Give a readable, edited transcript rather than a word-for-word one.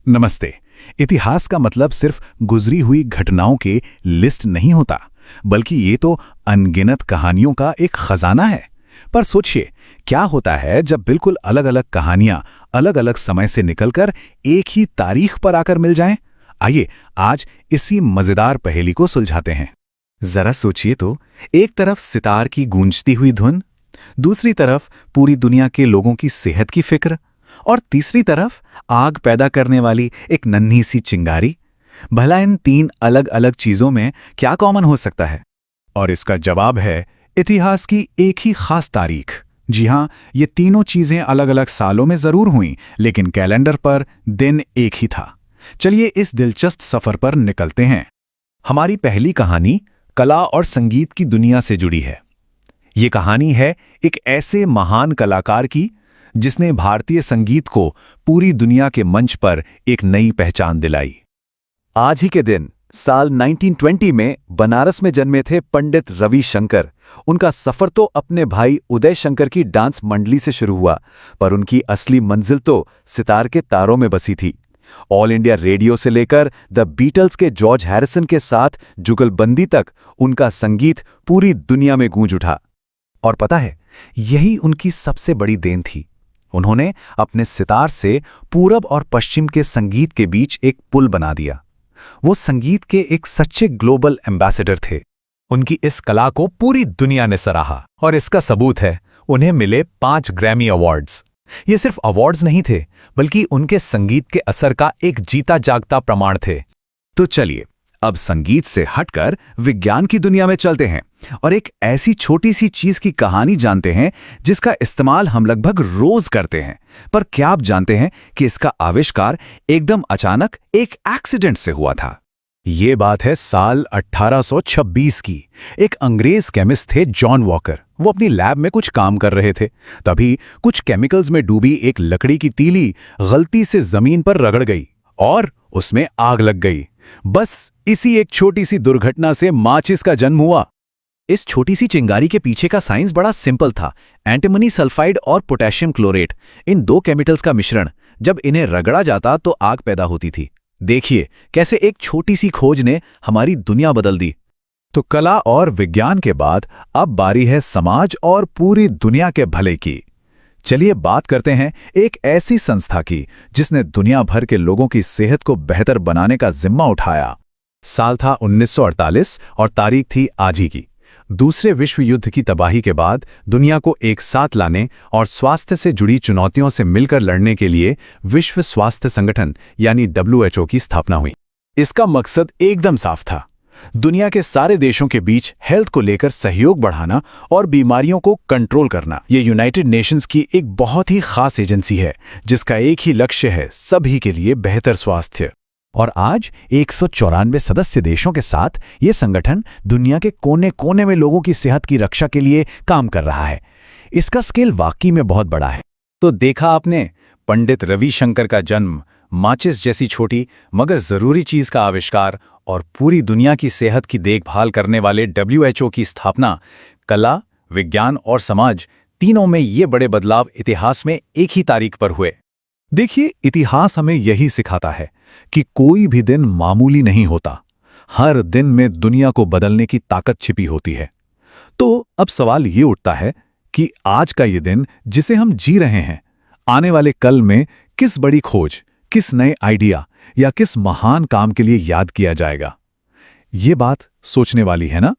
नमस्ते। इतिहास का मतलब सिर्फ गुजरी हुई घटनाओं के लिस्ट नहीं होता, बल्कि ये तो अनगिनत कहानियों का एक खजाना है। पर सोचिए, क्या होता है जब बिल्कुल अलग-अलग कहानियां अलग-अलग समय से निकलकर एक ही तारीख पर आकर मिल जाएं? आइए आज इसी मजेदार पहेली को सुलझाते हैं। जरा सोचिए तो, एक तरफ सितार की गूंजती हुई धुन, दूसरी तरफ पूरी दुनिया के लोगों की सेहत की फिक्र, और तीसरी तरफ आग पैदा करने वाली एक नन्ही सी चिंगारी। भला इन तीन अलग अलग चीजों में क्या कॉमन हो सकता है? और इसका जवाब है इतिहास की एक ही खास तारीख। जी हां, ये तीनों चीजें अलग-अलग सालों में जरूर हुईं, लेकिन कैलेंडर पर दिन एक ही था। चलिए इस दिलचस्प सफर पर निकलते हैं। हमारी पहली कहानी कला और संगीत की दुनिया से जुड़ी है। ये कहानी है एक ऐसे महान कलाकार की जिसने भारतीय संगीत को पूरी दुनिया के मंच पर एक नई पहचान दिलाई। आज ही के दिन साल 1920 में बनारस में जन्मे थे पंडित रवि शंकर। उनका सफर तो अपने भाई उदय शंकर की डांस मंडली से शुरू हुआ, पर उनकी असली मंजिल तो सितार के तारों में बसी थी। ऑल इंडिया रेडियो से लेकर द बीटल्स के जॉर्ज हैरिसन के साथ जुगलबंदी तक उनका संगीत पूरी दुनिया में गूंज उठा। और पता है, यही उनकी सबसे बड़ी देन थी। उन्होंने अपने सितार से पूरब और पश्चिम के संगीत के बीच एक पुल बना दिया। वो संगीत के एक सच्चे ग्लोबल एम्बेसडर थे। उनकी इस कला को पूरी दुनिया ने सराहा, और इसका सबूत है उन्हें मिले 5 ग्रैमी अवार्ड्स। ये सिर्फ अवार्ड्स नहीं थे, बल्कि उनके संगीत के असर का एक जीता जागता प्रमाण थे। तो चलिए अब संगीत से हटकर विज्ञान की दुनिया में चलते हैं और एक ऐसी छोटी सी चीज की कहानी जानते हैं जिसका इस्तेमाल हम लगभग रोज करते हैं। पर क्या आप जानते हैं कि इसका आविष्कार एकदम अचानक एक एक्सीडेंट से हुआ था? ये बात है साल 1826 की। एक अंग्रेज केमिस्ट थे जॉन वॉकर। वो अपनी लैब में कुछ काम कर रहे थे। तभी कुछ केमिकल्स में डूबी एक लकड़ी की तीली गलती से जमीन पर रगड़ गई और उसमें आग लग गई। बस इसी एक छोटी सी दुर्घटना से माचिस का जन्म हुआ। इस छोटी सी चिंगारी के पीछे का साइंस बड़ा सिंपल था। एंटीमनी सल्फाइड और पोटेशियम क्लोरेट, इन दो केमिकल्स का मिश्रण। जब इन्हें रगड़ा जाता तो आग पैदा होती थी। देखिए कैसे एक छोटी सी खोज ने हमारी दुनिया बदल दी। तो कला और विज्ञान के बाद अब बारी है समाज और पूरी दुनिया के भले की। चलिए बात करते हैं एक ऐसी संस्था की जिसने दुनिया भर के लोगों की सेहत को बेहतर बनाने का जिम्मा उठाया। साल था 1948 और तारीख थी आज ही की। दूसरे विश्व युद्ध की तबाही के बाद दुनिया को एक साथ लाने और स्वास्थ्य से जुड़ी चुनौतियों से मिलकर लड़ने के लिए विश्व स्वास्थ्य संगठन यानी WHO की स्थापना हुई। इसका मकसद एकदम साफ था, दुनिया के सारे देशों के बीच हेल्थ को लेकर सहयोग बढ़ाना और बीमारियों को कंट्रोल करना। ये यूनाइटेड नेशंस की एक बहुत ही खास एजेंसी है जिसका एक ही लक्ष्य है, सभी के लिए बेहतर स्वास्थ्य। और आज 194 सदस्य देशों के साथ ये संगठन दुनिया के कोने कोने में लोगों की सेहत की रक्षा के लिए काम कर रहा है। इसका स्केल वाकई में बहुत बड़ा है। तो देखा आपने, पंडित रवि शंकर का जन्म, माचिस जैसी छोटी मगर जरूरी चीज का आविष्कार और पूरी दुनिया की सेहत की देखभाल करने वाले WHO की स्थापना। कला, विज्ञान और समाज, तीनों में ये बड़े बदलाव इतिहास में एक ही तारीख पर हुए। देखिए, इतिहास हमें यही सिखाता है कि कोई भी दिन मामूली नहीं होता। हर दिन में दुनिया को बदलने की ताकत छिपी होती है। तो अब सवाल ये उठता है कि आज का ये दिन जिसे हम जी रहे हैं, आने वाले कल में किस बड़ी खोज, किस नए आइडिया या किस महान काम के लिए याद किया जाएगा? ये बात सोचने वाली है ना?